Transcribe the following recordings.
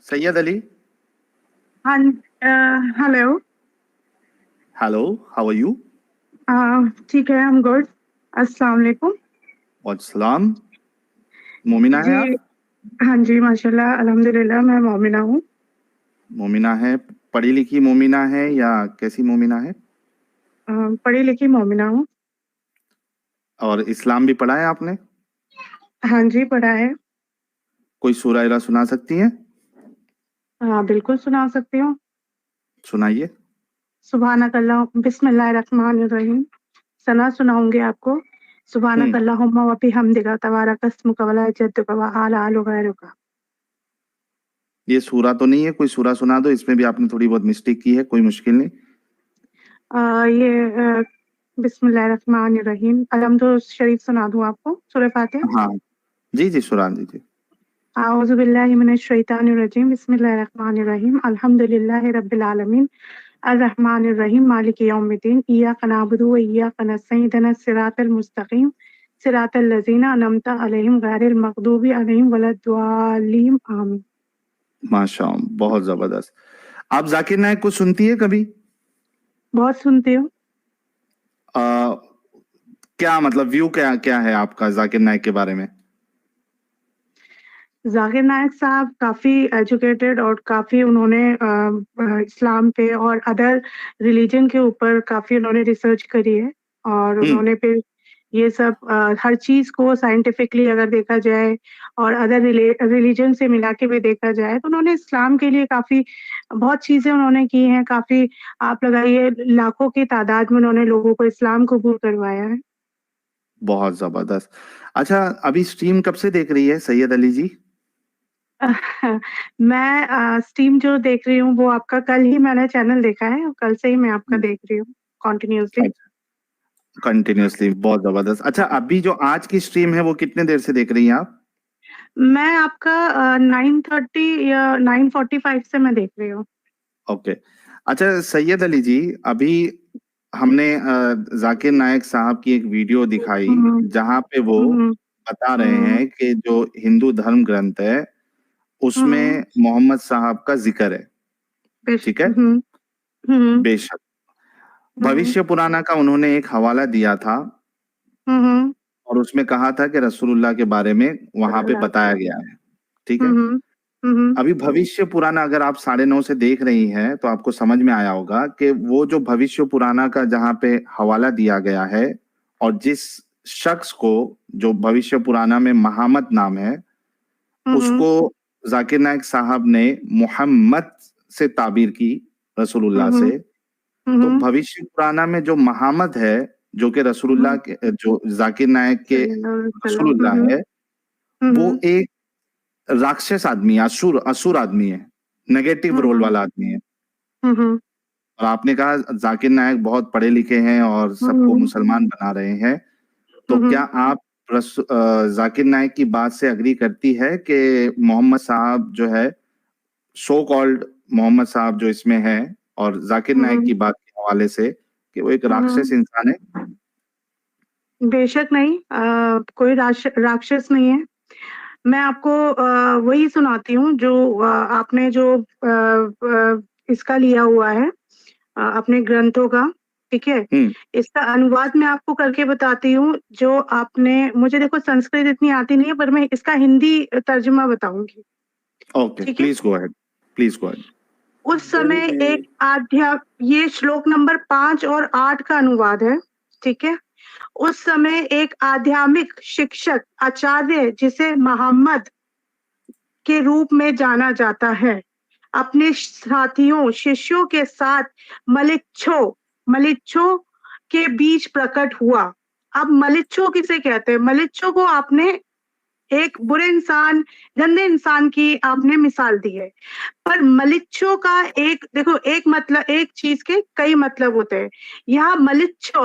सैयद अली. हाँ, hello. Hello, how are you? ठीक है, I'm गुड। अस्सलाम वालेकुम। वालेकुम. मोमिना है जी। आप? हाँ जी, माशाल्लाह, अल्हम्दुलिल्लाह, मैं मोमिना हूँ। मोमिना है. पढ़ी लिखी मोमिना है या कैसी मोमिना है? पढ़ी लिखी मोमिना हूँ। और इस्लाम भी पढ़ा है आपने? हाँ जी, पढ़ा है। कोई सूरा इरा सुना सकती हैं? हाँ, बिल्कुल सुना सकती हूँ। सुनाइए. सुभानकल्लाह, बिस्मिल्लाहिर्रहमानिर्रहीम। सना सुनाऊंगी आपको। हम्म. सुभानकल्लाहुम्मा व बिहम्दिका तबारक अस्मुका व ला जद्दुका व आला आलु गैरुका। ये सूरा तो नहीं है, कोई सूरा सुना दो, इसमें भी आपने थोड़ी बहुत मिस्टेक की है, कोई मुश्किल नहीं. ये बिस्मिल्लाहिर्रहमानिर्रहीम, अलहम्दु शरीफ सुना दूँ आपको, सूरह फातिहा। हाँ. जी जी, सुना दीजिए. आऊज़ु बिल्लाहि मिनश शैतानिर रजीम, बिस्मिल्लाहिर रहमानिर रहीम, अल्हम्दुलिल्लाहि रब्बिल आलमीन, अर्रहमानिर रहीम, मालिकि यौमिद्दीन, इय्याका नअबुदु व इय्याका नस्तईन, इहदिनस सिरातल मुस्तकीम, सिरातल लज़ीना अनअमता अलैहिम गैरिल मग़दूबि अलैहिम वलद्दालिन, आमीन। माशाअल्लाह, बहुत जबरदस्त. आप जाकिर नायक को सुनती है कभी? बहुत सुनती हूँ। आ, क्या मतलब व्यू क्या क्या है आपका जाकिर नायक के बारे में? जाकिर नायक साहब काफ़ी एजुकेटेड और काफ़ी उन्होंने इस्लाम पे और अदर रिलीजन के ऊपर काफ़ी उन्होंने रिसर्च करी है। और हम्म. उन्होंने फिर ये सब हर चीज़ को साइंटिफिकली अगर देखा जाए और अदर रिलीजन से मिला के भी देखा जाए तो उन्होंने इस्लाम के लिए काफ़ी बहुत चीज़ें उन्होंने की हैं। काफ़ी आप लगाइए लाखों की तादाद में उन्होंने लोगों को इस्लाम कबूल करवाया है। बहुत जबरदस्त. अच्छा, अभी स्ट्रीम कब से देख रही है सैयद अली जी? मैं स्ट्रीम जो देख रही हूँ वो आपका कल ही मैंने चैनल देखा है और कल से ही मैं आपका देख रही हूँ कंटिन्यूअसली। अच्छा, कंटिन्यूअसली. बहुत जबरदस्त. अच्छा, अभी जो आज की स्ट्रीम है वो कितने देर से देख रही हैं आप? मैं आपका 9:30 या 9:45 से मैं देख रही हूँ। ओके. अच्छा सैयद अली जी, अभी हमने जाकिर नायक साहब की एक वीडियो दिखाई हम्म, जहां पे वो हम्म, बता रहे हम्म, हैं कि जो हिंदू धर्म ग्रंथ है हम्म, उसमें मोहम्मद साहब का जिक्र है. ठीक है. हम्म, हम्म, बेशक. हम्म, भविष्य पुराना का उन्होंने एक हवाला दिया था हम्म, और उसमें कहा था कि रसूलुल्लाह के बारे में वहां पे बताया गया है. ठीक है. हम्म, हम्म, अभी भविष्य पुराना अगर आप 9:30 से देख रही हैं तो आपको समझ में आया होगा कि वो जो भविष्य पुराना का जहां पे हवाला दिया गया है और जिस शख्स को जो भविष्य पुराना में मोहम्मद नाम है हम्म, उसको जाकिर नायक साहब ने मोहम्मद से ताबीर की, रसूलुल्लाह हम्म, से. तो हम्म, भविष्य पुराना में जो मोहम्मद है जो कि रसूलुल्लाह हम्म, के जो जाकिर नायक के सल्लल्लाहु अलैहि वसल्लम, रसूलुल्लाह है वो हम्म, एक राक्षस आदमी है, असुर असुर आदमी है, नेगेटिव रोल हम्म, वाला आदमी है. हम्म, और आपने कहा जाकिर नायक बहुत पढ़े लिखे हैं और सबको हम्म, मुसलमान बना रहे हैं. तो क्या हम्म, आप जाकिर नायक की बात से अग्री करती है कि मोहम्मद साहब जो है, सो कॉल्ड मोहम्मद साहब जो इसमें है, और जाकिर नायक हम्म, की बात के हवाले से कि वो एक राक्षस हम्म, इंसान है? बेशक नहीं, कोई राक्षस नहीं है। मैं आपको वही सुनाती हूँ जो आपने जो इसका लिया हुआ है, अपने ग्रंथों का। ठीक है। हम्म. इसका अनुवाद मैं आपको करके बताती हूँ जो आपने मुझे देखो संस्कृत इतनी आती नहीं है पर मैं इसका हिंदी तर्जुमा बताऊंगी। ओके, ठीक है। Please go ahead. Please go ahead. उस समय एक ये श्लोक नंबर 5 और 8 का अनुवाद है। ठीक है। उस समय एक आध्यात्मिक शिक्षक आचार्य जिसे मोहम्मद के रूप में जाना जाता है अपने साथियों शिष्यों के साथ मलिच्छो मलिच्छो के बीच प्रकट हुआ। अब मलिच्छो किसे कहते हैं? मलिच्छो को आपने एक बुरे इंसान गंदे इंसान की आपने मिसाल दी है। पर मलिच्छो का एक देखो एक मतलब एक चीज के कई मतलब होते हैं। यहाँ मलिच्छो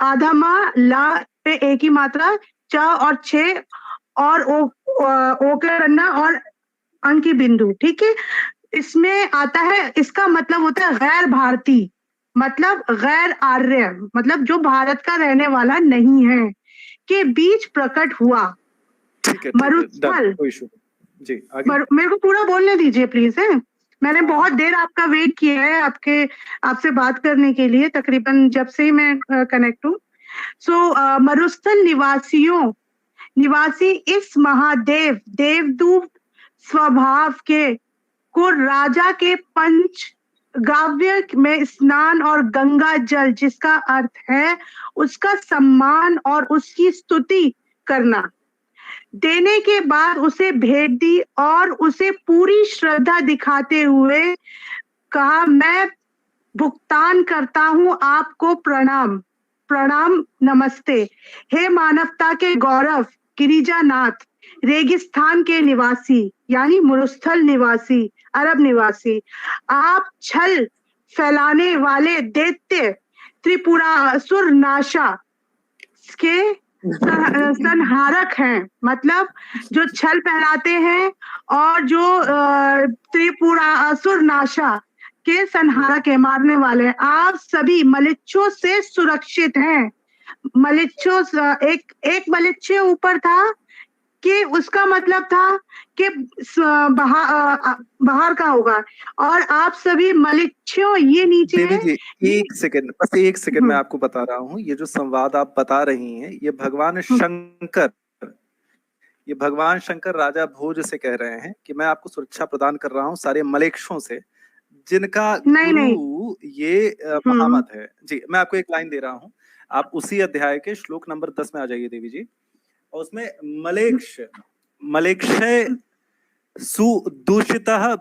आधा माँ ला पे एक ही मात्रा च और छे और ओ के करना और अंक की बिंदु। ठीक है। इसमें आता है इसका मतलब होता है गैर भारतीय मतलब गैर आर्य मतलब जो भारत का रहने वाला नहीं है के बीच प्रकट हुआ। ठीक है, ठीक है, डन, मरुस्थल कोई इशू. जी आगे। मेरे को पूरा बोलने दीजिए प्लीज है। मैंने बहुत देर आपका वेट किया है आपसे बात करने के लिए, तकरीबन जब से ही मैं कनेक्ट हूँ। सो मरुस्थल निवासी इस महादेव देवदूत स्वभाव के को राजा के पंच गाव्य में स्नान और गंगा जल, जिसका अर्थ है उसका सम्मान और उसकी स्तुति करना, देने के बाद उसे भेंट दी और उसे पूरी श्रद्धा दिखाते हुए कहा, मैं भुगतान करता हूं आपको प्रणाम नमस्ते। हे मानवता के गौरव गिरिजानाथ, रेगिस्तान के निवासी यानी मरुस्थल निवासी, अरब निवासी, आप छल फैलाने वाले दैत्य त्रिपुरासुर नाशा के संहारक हैं। मतलब जो छल फैलाते हैं और जो त्रिपुरासुर नाशा के संहारक है, मारने वाले हैं। आप सभी मलिच्छों से सुरक्षित हैं। मलिच्छों एक मलिच्छ ऊपर था कि उसका मतलब था कि बाहर का होगा, और आप सभी मलिच्छों ये नीचे। देवी जी एक सेकंड, बस एक सेकंड, मैं आपको बता रहा हूँ, ये जो संवाद आप बता रही हैं ये भगवान शंकर राजा भोज से कह रहे हैं कि मैं आपको सुरक्षा प्रदान कर रहा हूँ सारे मलेक्षों से, जिनका गुरु ये महामत है। जी मैं आपको एक लाइन दे रहा हूँ, आप उसी अध्याय के श्लोक नंबर 10 में आ जाइए देवी जी, और उसमें मलेक्षय सुदूषितः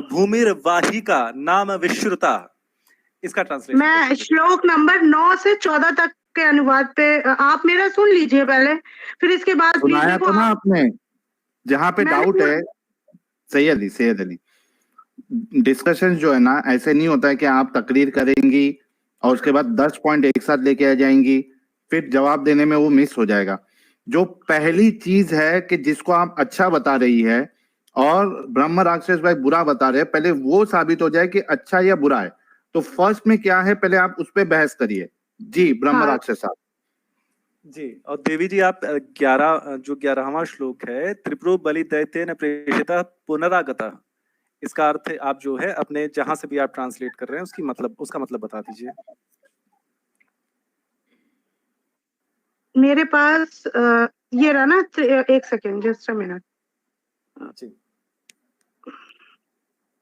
भूमिर्वाहिका नाम विश्रुता, इसका ट्रांसलेशन मैं श्लोक नंबर 9 से 14 तक के अनुवाद पे आप मेरा सुन लीजिए पहले, फिर इसके बाद सुनाया तो ना आपने, जहाँ पे डाउट है। सैयद अली डिस्कशन जो है ना, ऐसे नहीं होता है कि आप तकरीर करेंगी और उसके बाद 10 पॉइंट एक साथ लेके आ जाएंगी, फिर जवाब देने में वो मिस हो जाएगा। जो पहली चीज है कि जिसको आप अच्छा बता रही है और ब्रह्म राक्षस भाई बुरा बता रहे हैं, पहले वो साबित हो जाए कि अच्छा या बुरा है। तो फर्स्ट में क्या है, पहले आप उस पर बहस करिए। जी ब्रह्म राक्षस साहब। जी, और देवी जी आप 11वां श्लोक है, त्रिपुरो बलि दैत्येन प्रेषितः पुनरागतः, इसका अर्थ आप जो है अपने जहां से भी आप ट्रांसलेट कर रहे हैं उसका मतलब बता दीजिए। मेरे पास ये रहा ना, एक सेकेंड, जस्ट अ मिनट। जी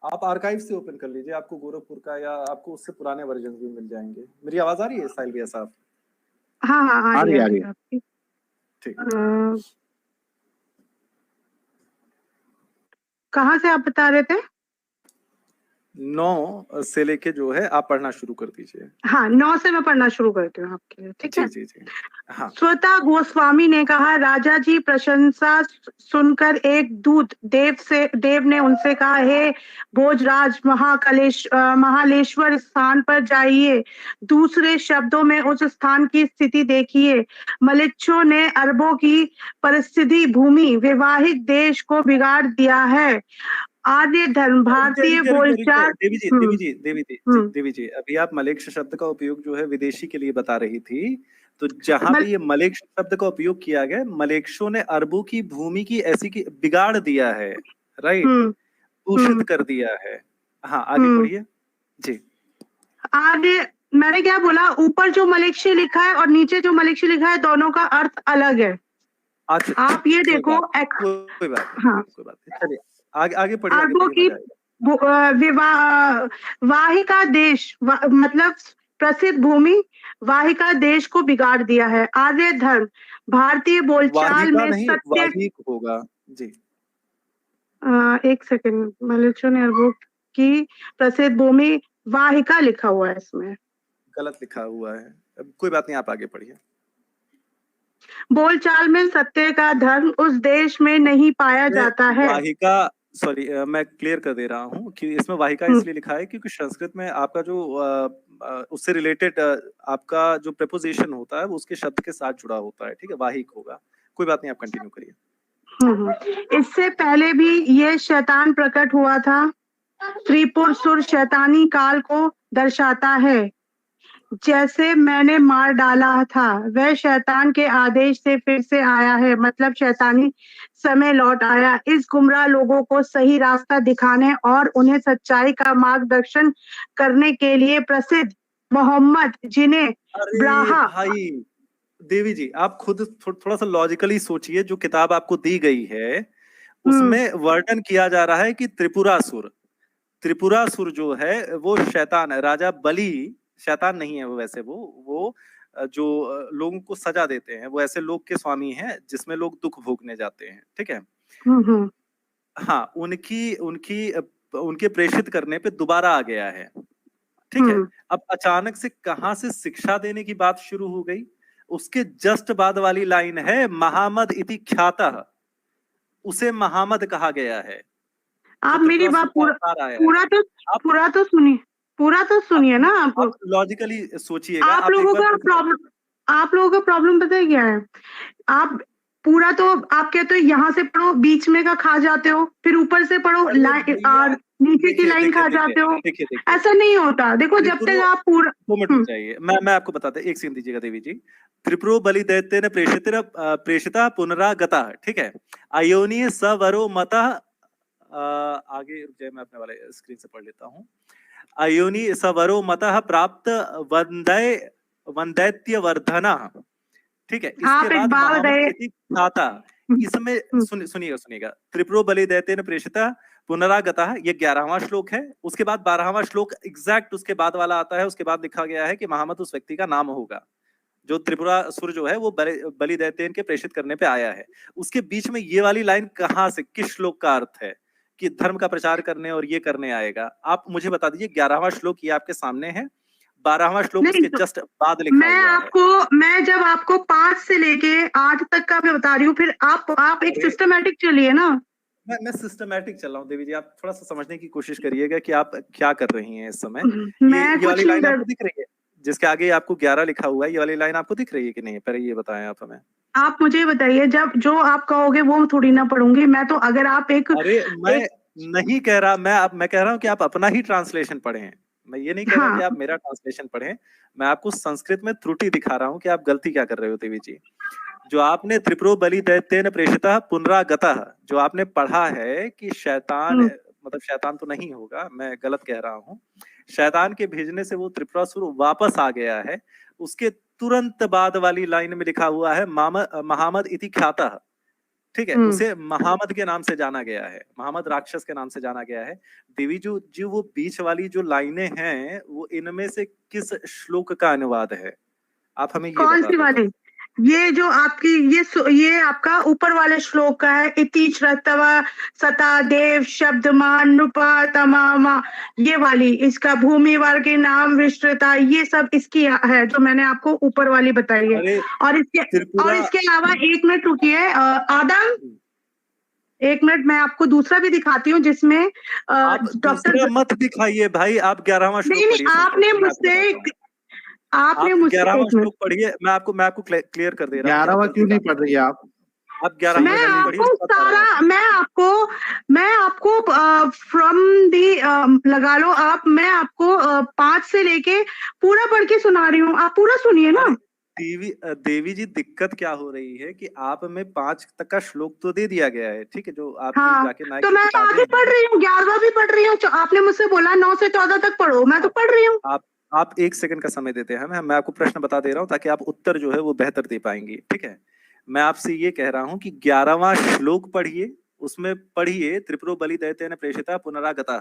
आप आर्काइव से ओपन कर लीजिए, आपको गोरखपुर का या आपको उससे पुराने वर्जन भी मिल जाएंगे। मेरी आवाज आ रही है साहिल भैया साहब? हाँ आ रही है आपकी। ठीक, कहाँ से आप बता रहे थे? 9 से लेके जो है आप पढ़ना शुरू कर दीजिए। हाँ 9 से मैं पढ़ना शुरू करती हूँ आपके लिए, ठीक है? जी हाँ। स्वतः गोस्वामी ने कहा, राजा जी प्रशंसा सुनकर एक दूत देव ने उनसे कहा, हे भोजराज, महालेश्वर स्थान पर जाइए। दूसरे शब्दों में उस स्थान की स्थिति देखिए। मलिच्छों ने अरबों की परिस्थिति भूमि वैवाहिक देश को बिगाड़ दिया है। आर्य धर्म भारतीय बोलचाल। देवी जी अभी आप मलेक्ष शब्द का उपयोग जो है विदेशी के लिए बता रही थी, तो जहां पे ये मलेक्ष शब्द का उपयोग किया गया, मलेक्षों ने अरबों की भूमि की ऐसी की बिगाड़ दिया है, राइट, दूषित कर दिया है। हाँ आगे पढ़िए जी। आर्य, मैंने क्या बोला, ऊपर जो मलेक्ष लिखा है और नीचे जो मलेक्ष लिखा है, दोनों का अर्थ अलग है। अच्छा आप ये देखो, कोई बात नहीं, चलिए आगे पढ़िए। अरबों की वाहिका देश मतलब प्रसिद्ध भूमि वाहिका देश को बिगाड़ दिया है। आर्य धर्म भारतीय बोलचाल में सत्य होगा जी। एक सेकंड, मलेच्छों ने अरबों की प्रसिद्ध भूमि वाहिका लिखा हुआ है, इसमें गलत लिखा हुआ है, कोई बात नहीं, आप आगे पढ़िए। बोलचाल में सत्य का धर्म उस देश में नहीं पाया जाता है। वाहिका, सॉरी मैं क्लियर कर दे रहा हूँ कि इसमें वाहिका इसलिए लिखा है क्योंकि संस्कृत में आपका जो उससे रिलेटेड आपका जो प्रेपोजिशन होता है वो उसके शब्द के साथ जुड़ा होता है, ठीक है, वाहिक होगा। कोई बात नहीं, आप कंटिन्यू करिए। इससे पहले भी ये शैतान प्रकट हुआ था। त्रिपुर सुर शैतानी काल को दर्शाता है। जैसे मैंने मार डाला था वह शैतान के आदेश से फिर से आया है, मतलब शैतानी समय लौट आया इस गुमराह लोगों को सही रास्ता दिखाने और उन्हें सच्चाई का मार्गदर्शन करने के लिए प्रसिद्ध मोहम्मद जिन्हें अरे ब्राहा भाई देवी जी, आप खुद थोड़ा सा लॉजिकली सोचिए। जो किताब आपको दी गई है उसमें वर्णन किया जा रहा है कि त्रिपुरासुर जो है वो शैतान है, राजा बलि शैतान नहीं है वो, वैसे वो जो लोगों को सजा देते हैं वो ऐसे लोग के स्वामी हैं जिसमें लोग दुख भोगने जाते हैं, ठीक है। हाँ, उनके प्रेषित करने पे दोबारा आ गया है, ठीक है। अब अचानक से कहां से शिक्षा देने की बात शुरू हो गई? उसके जस्ट बाद वाली लाइन है महामद इति ख्यातः, उसे महामद कहा गया है। आप मेरी बात पूरा तो सुनिए ना। आप लॉजिकली सोचिएगा। आप लोगों का प्रॉब्लम पता है क्या है? आप पूरा तो आप कहते हो यहाँ से पढ़ो, बीच में का खा जाते हो, फिर ऊपर से पढ़ो और नीचे की लाइन खा जाते हो। ऐसा नहीं होता। देखो जब तक आप पूरा 2 मिनट चाहिए, मैं आपको बताता हूँ, एक सेकंड दीजिएगा देवी जी। त्रिपुरो बलि दैत्य ने प्रेषिता पुनरागता, ठीक है। अयोनी सवरो मता, आगे रुक जाए, मैं अपने वाले स्क्रीन से पढ़ लेता हूँ। अयोनि सवरो मतः प्राप्त वंदैत्य वर्धना, ठीक है। इसके बाद इसमें सुनिएगा। त्रिपुरो बलि दैत्य प्रेषिता पुनरागता, ये 11वां श्लोक है। उसके बाद 12वां श्लोक एग्जैक्ट उसके बाद वाला आता है। उसके बाद लिखा गया है कि महामद उस व्यक्ति का नाम होगा जो त्रिपुरासुर जो है वो बलि दैत्य के प्रेषित करने पे आया है। उसके बीच में ये वाली लाइन कहाँ से, किस श्लोक का अर्थ है कि धर्म का प्रचार करने और ये करने आएगा? आप मुझे बता दीजिए। 11वां श्लोक ये आपके सामने है, 12वां श्लोक उसके जस्ट बाद लिखा हुआ है। मैं जब आपको 5 से लेके 8 तक का मैं बता रही हूँ, फिर आप एक सिस्टमैटिक चलिए ना। मैं सिस्टमैटिक चल रहा हूँ देवी जी, आप थोड़ा सा समझने की कोशिश करिएगा कि आप क्या कर रही हैं इस समय। ये वाली लाइन आपको दिख रही है जिसके आगे आपको 11 लिखा हुआ है, ये वाली लाइन आपको दिख रही है कि नहीं? पहले ये बताएं आप हमें। आप मुझे बताइए, जब जो आप कहोगे वो थोड़ी ना पढ़ूंगी मैं तो। अगर आप अरे मैं नहीं कह रहा, मैं कह रहा हूँ कि आप अपना ही ट्रांसलेशन पढ़ें। मैं ये नहीं कह रहा कि आप मेरा ट्रांसलेशन पढ़ें। मैं आपको संस्कृत में त्रुटि दिखा रहा हूँ कि आप गलती क्या कर रहे हो देवी जी। जो आपने त्रिपुरो बलि दैत्येन प्रेषितः पुनरागतः, जो आपने पढ़ा है कि शैतान, मतलब शैतान तो नहीं होगा, मैं गलत कह रहा हूँ। शैतान के भेजने से वो त्रिपुरासुर वापस आ गया है। उसके तुरंत बाद वाली लाइन में लिखा हुआ है महामद इति ख्यातः, ठीक है। उसे महामद के नाम से जाना गया है, महामद राक्षस के नाम से जाना गया है। देवी जी वो बीच वाली जो लाइनें हैं वो इनमें से किस श्लोक का अनुवाद है? आप हमें ये कौन सी वाली? ये जो आपकी ये आपका ऊपर वाले श्लोक का है। इति श्रतवा सता देव शब्दमान नृपा तमामा, ये वाली इसका भूमि वर्ग के नाम विस्तृता, ये सब इसकी है जो मैंने आपको ऊपर वाली बताई है। और इसके अलावा 1 मिनट रुकिए आदम, 1 मिनट मैं आपको दूसरा भी दिखाती हूँ जिसमें डॉक्टर मत दिखाइए भाई, आप 11वां श्लोक पढ़िए। आपने मुझसे 11वां श्लोक पढ़िए। मैं आपको क्लियर कर दे रहा हूँ। 11वां क्यों नहीं पढ़ रही है आप? 11वां मैं आपको फ्रॉम दी लगा लो आप, मैं आपको 5 से लेके पूरा पढ़ के सुना रही हूँ। आप पूरा सुनिए ना। देवी जी दिक्कत क्या हो रही है कि आप में 5 तक का श्लोक तो दे दिया गया है, ठीक है, जो आप जाके नायक तो मैं आगे पढ़ रही हूँ, 11वां भी पढ़ रही हूँ। आपने मुझसे बोला 9 से 14 तक पढ़ो, मैं तो पढ़ रही हूँ। आप 1 सेकंड का समय देते हैं, मैं आपको प्रश्न बता दे रहा हूँ ताकि आप उत्तर जो है वो बेहतर दे पाएंगी, ठीक है। मैं आपसे ये कह रहा हूँ कि 11वां श्लोक पढ़िए, उसमें पढ़िए त्रिपुरो बलि दैत्य ने प्रेषिता पुनरागता,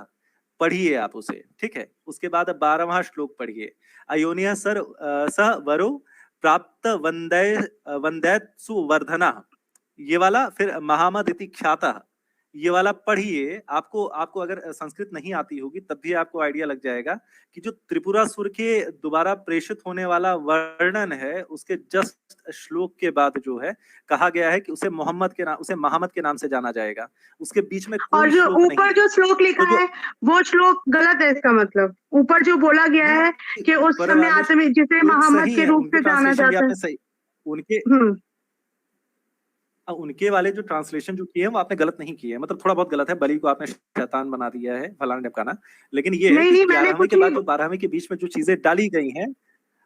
पढ़िए आप उसे, ठीक है। उसके बाद 12वां श्लोक पढ़िए, अयोनिया सह वरो प्राप्त वंदैत्सु वर्धना, ये वाला। फिर महामद इति ख्यातः, ये वाला पढ़िए। आपको अगर संस्कृत नहीं आती होगी तब भी आपको आइडिया लग जाएगा कि जो त्रिपुरासुर के दोबारा प्रेषित होने वाला वर्णन है उसके जस्ट श्लोक के बाद जो है कहा गया है कि उसे महामद के नाम से जाना जाएगा। उसके बीच में और जो ऊपर जो श्लोक लिखा है वो श्लोक गलत है। इसका मतलब ऊपर जो बोला गया है कि उस समय आदमी जिसे महामद के रूप से जाना जाता है, उनके वाले जो ट्रांसलेशन जो किए हैं वो आपने गलत नहीं किए हैं, मतलब थोड़ा बहुत गलत है। बलि को आपने शैतान बना दिया है, फलाना ढमकाना, लेकिन ये 11वें के बाद जो 12वें के बीच में जो चीजें डाली गई हैं,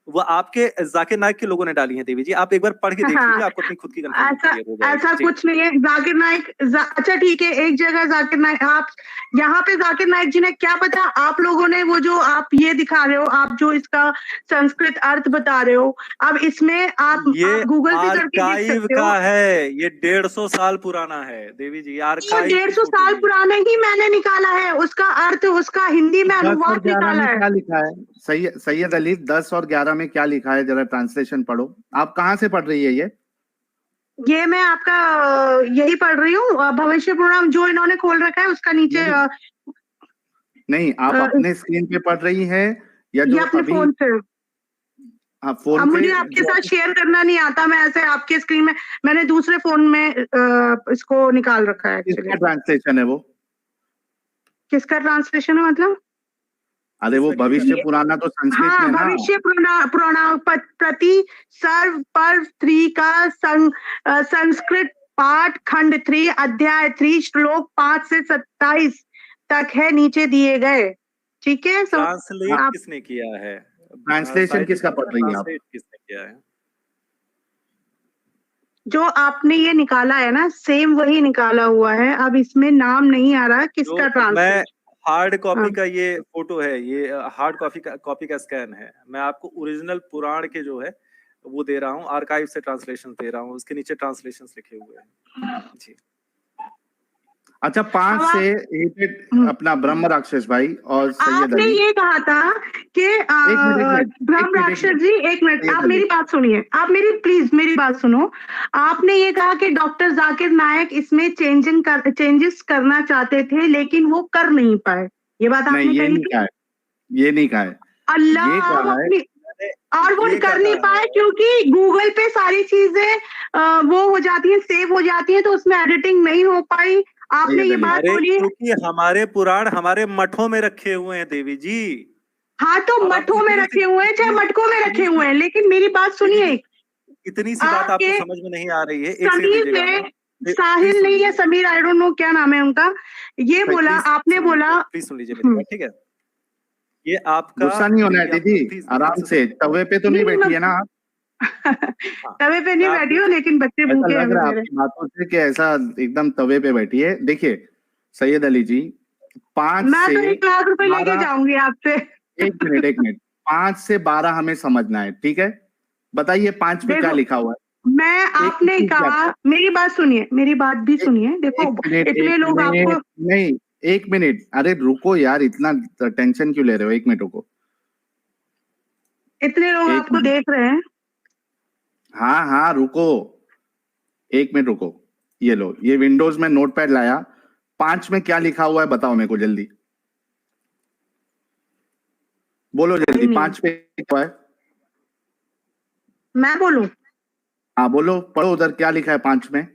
वो आपके जाकिर नाइक के लोगों ने डाली है देवी जी, आप एक बार पढ़ के देख लीजिए, आपको अपनी खुद की ऐसा कुछ नहीं है। जाकिर नाइक अच्छा ठीक है, एक जगह जाकिर नाइक, आप यहाँ पे जाकिर नाइक जी ने क्या पता, आप लोगों ने वो जो आप ये दिखा रहे हो, आप जो इसका संस्कृत अर्थ बता रहे हो, अब इसमें आप गूगल पे करके देख सकते हो। का है, ये 150 साल पुराना है देवी जी, आर्काइव 150 साल पुराने ही मैंने निकाला है, उसका अर्थ, उसका हिंदी में अनुवाद निकाला है। क्या लिखा है सैयद अली, 10 और 11 में क्या लिखा है, जरा ट्रांसलेशन पढ़ो। आप कहाँ से पढ़ रही है ये मैं आपका यही पढ़ रही हूँ, भविष्य पुराण जो इन्होंने खोल रखा है उसका नीचे। नहीं, आप अपने स्क्रीन पे पढ़ रही है या जो अपने अभी फोन से? हाँ, फोन पे। मुझे आपके साथ शेयर करना नहीं आता, मैं ऐसे आपके स्क्रीन में, मैंने दूसरे फोन में इसको निकाल रखा है। किसका ट्रांसलेशन है वो? किसका ट्रांसलेशन है मतलब? अरे वो भविष्य पुराना तो संस्कृत में ना। भविष्य पुराण प्रति सर्व पर्व 3 का संस्कृत पाठ खंड 3 अध्याय 3 श्लोक 5 से 27 तक है, नीचे दिए गए। ठीक है, ट्रांसलेट किसने किया है? ट्रांसलेशन किसका पढ़ रही है आप? किसने किया है? जो आपने ये निकाला है ना, सेम वही निकाला हुआ है। अब इसमें नाम नहीं आ रहा किसका ट्रांसलेशन। हार्ड कॉपी का ये फोटो है, ये हार्ड कॉपी का स्कैन है। मैं आपको ओरिजिनल पुराण के जो है वो दे रहा हूँ, आर्काइव से ट्रांसलेशन दे रहा हूँ, उसके नीचे ट्रांसलेशन लिखे हुए हैं जी। अच्छा, 5 से अपना ब्रह्म राक्षस भाई और सैयद आपने अली। ये कहा था कि ब्रह्म राक्षस जी, एक मिनट, आप मेरी बात सुनिए, आप प्लीज मेरी बात सुनो। आपने ये कहा कि डॉक्टर जाकिर नायक इसमें चेंजेस करना चाहते थे, लेकिन वो कर नहीं पाए, ये बात आपने कही? ये नहीं कहा है। अल्लाह, और वो कर नहीं पाए क्योंकि गूगल पे सारी चीजें वो हो जाती है, सेव हो जाती है, तो उसमें एडिटिंग नहीं हो पाई। आपने ये बात बोली क्योंकि हमारे पुराण हमारे मठों में रखे हुए हैं देवी जी। हाँ, तो मठों में रखे हुए हैं, चाहे मटकों में रखे हुए हैं, लेकिन मेरी बात सुनिए। इतनी सी बात आपको समझ में नहीं आ रही है? समीर ने, साहिल नहीं है, समीर, आई डोंट नो क्या नाम है उनका, ये बोला, आपने बोला। प्लीज सुन लीजिए मेरी बात, ठीक है? ये आपका गुस्सा नहीं होना है दीदी, आराम से, तवे पे तो नहीं बैठी है ना आप? तवे पे नहीं बैठी हो, लेकिन बच्चे भूखे हैं मेरे। बातों से कि ऐसा एकदम तवे पे बैठी है। देखिए सैयद अली जी, 5 मैं से तो 1 लाख रुपए लेके जाऊंगी आपसे। एक मिनट 5 से 12 हमें समझना है, ठीक है? बताइए 5 पे क्या लिखा हुआ है? मैं आपने कहा, मेरी बात सुनिए, मेरी बात भी सुनिए। देखो, इतने लोग आपको, नहीं 1 मिनट, अरे रुको यार, इतना टेंशन क्यों ले रहे हो? 1 मिनट रुको, इतने लोग आपको देख रहे हैं। हाँ रुको, 1 मिनट रुको। ये लो, ये विंडोज में नोटपैड लाया। 5 में क्या लिखा हुआ है बताओ मेरे को जल्दी, बोलो जल्दी। 5 पे क्या है? मैं बोलूं? हाँ बोलो, पढ़ो उधर क्या लिखा है 5 में।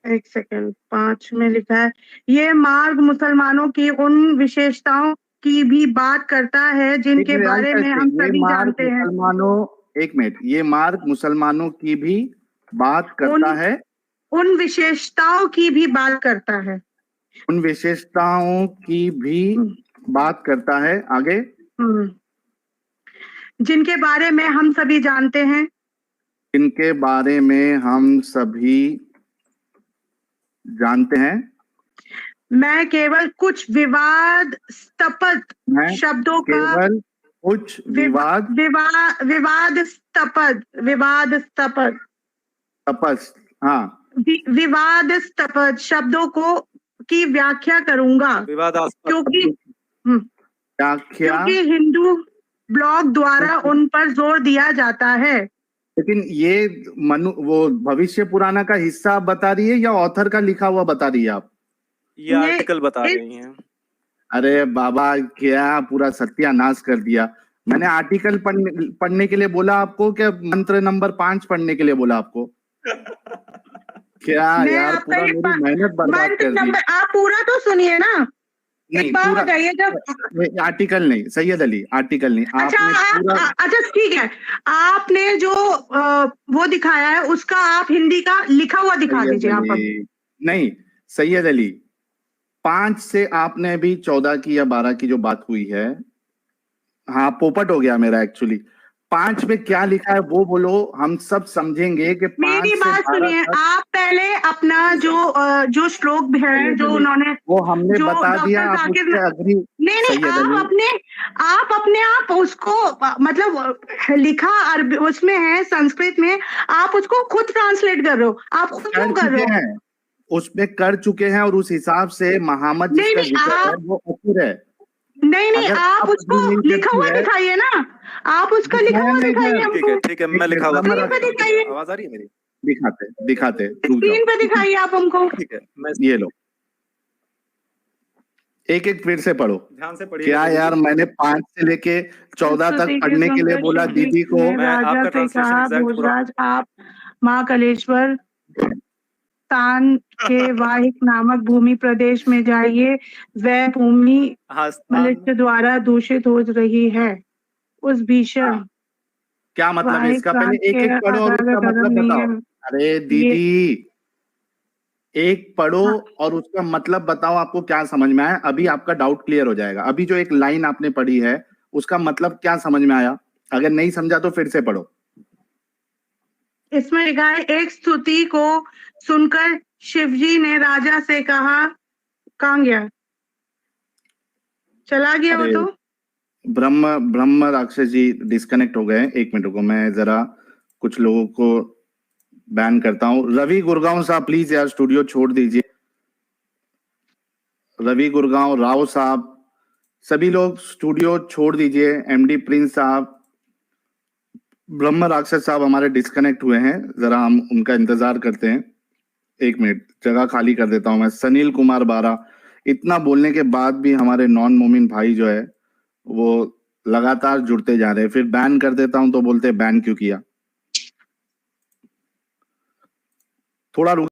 1 सेकंड, 5 में लिखा है, ये मार्ग मुसलमानों की उन विशेषताओं की भी बात करता है जिनके बारे में हम सभी जानते हैं। मुसलमानों, 1 मिनट, ये मार्ग मुसलमानों की भी बात करता है, उन विशेषताओं की भी बात करता है, उन विशेषताओं की भी बात करता है। आगे, जिनके बारे में हम सभी जानते हैं, जिनके बारे में हम सभी जानते हैं। मैं केवल कुछ विवादास्पद शब्दों का, केवल कुछ विवादास्पद शब्दों को की व्याख्या करूंगा, क्योंकि हिंदू ब्लॉग द्वारा उन पर जोर दिया जाता है। लेकिन ये वो भविष्य पुराना का हिस्सा बता रही है या ऑथर का लिखा हुआ बता रही है आप? ये आर्टिकल बता रही हैं। अरे बाबा, क्या पूरा सत्यानाश कर दिया। मैंने आर्टिकल पढ़ने के लिए बोला आपको, क्या मंत्र नंबर 5 पढ़ने के लिए बोला आपको? क्या यार, पूरा मेरी मेहनत बर्बाद कर दी। आप पूरा तो सुनिए ना। नहीं, पूरा जब आर्टिकल नहीं, सैयद अली, आर्टिकल नहीं। अच्छा ठीक है, आपने जो वो दिखाया है उसका आप हिंदी का लिखा हुआ दिखा दीजिए आप। नहीं सैयद अली, 5 से आपने अभी 14 की या 12 की जो बात हुई है, हाँ पोपट हो गया मेरा एक्चुअली। 5 में क्या लिखा है वो बोलो, हम सब समझेंगे कि 5 मेरी से बात 12 सुनिए, तक आप पहले अपना जो श्लोक है जो उन्होंने वो हमने जो बता दिया, डॉक्टर आप जाकिर उससे अग्री। नहीं सैयद आप अपने आप उसको मतलब लिखा अरबी उसमें है, संस्कृत में, आप उसको खुद ट्रांसलेट कर रहे हो, आप खुद क्यों कर रहे हो? हैं, उसमें कर चुके हैं और उस हिसाब से महामत नहीं जिसका नहीं जिक्र है आप वो अखुर है। नहीं अगर आप आप उसको अग्री नहीं लिखा हुआ करती है, दिखाइए ना, आप उसका लिखा दिखाया हुआ नहीं दिखाइए गया। हमको, ठीक है, मैं लिखा हुआ स्क्रीन पे दिखाइए, आवाज आ रही है मेरी? दिखाते रुक स्क्रीन पे जाओ, दिखाइए आप हमको। ठीक है, मैं ये लो, एक एक फिर से पढ़ो। ध्यान से पढ़िएगा क्या दीदी यार, जी। मैंने 5 से लेके 14 तक स्तुति की पढ़ने के लिए सुनकर बोला शिवजी दीदी को। ने मैं राजा आपका से ट्रांसलेशन कहा, एग्जैक्ट पूरा भोजराज आप महाकालेश्वर स्थान के वाहिक नामक भूमि प्रदेश में जाइए, वह भूमि हाँ स्थान मनुष्य द्वारा दूषित हो रही है। उस भीषण क्या मतलब है वाहिक इसका? प्रांत पहले एक के एक पढ़ो और आधार उसका कदम मतलब नहीं बताओ। है। अरे ये दीदी, एक पढ़ो और उसका मतलब बताओ, आपको क्या समझ में आया। अभी आपका डाउट क्लियर हो जाएगा। अभी जो एक लाइन आपने पढ़ी है उसका मतलब क्या समझ में आया? अगर नहीं समझा तो फिर से पढ़ो। इसमें लिखा है, एक स्तुति को सुनकर शिवजी ने राजा से कहा, कहाँ गया, चला गया वो अरे तो। ब्रह्म राक्षस जी डिस्कनेक्ट हो गए। 1 मिनट को मैं जरा कुछ लोगों को बैन करता हूँ। रवि गुरगांव साहब प्लीज यार स्टूडियो छोड़ दीजिए। रवि गुरगांव, राव साहब, सभी लोग स्टूडियो छोड़ दीजिए। एमडी प्रिंस साहब, ब्रह्म राक्षस साहब हमारे डिस्कनेक्ट हुए हैं, जरा हम उनका इंतजार करते हैं। 1 मिनट, जगह खाली कर देता हूं मैं। सनील कुमार बारा, इतना बोलने के बाद भी हमारे नॉन मोमिन भाई जो है वो लगातार जुड़ते जा रहे हैं। फिर बैन कर देता हूं तो बोलते हैं बैन क्यों किया। थोड़ा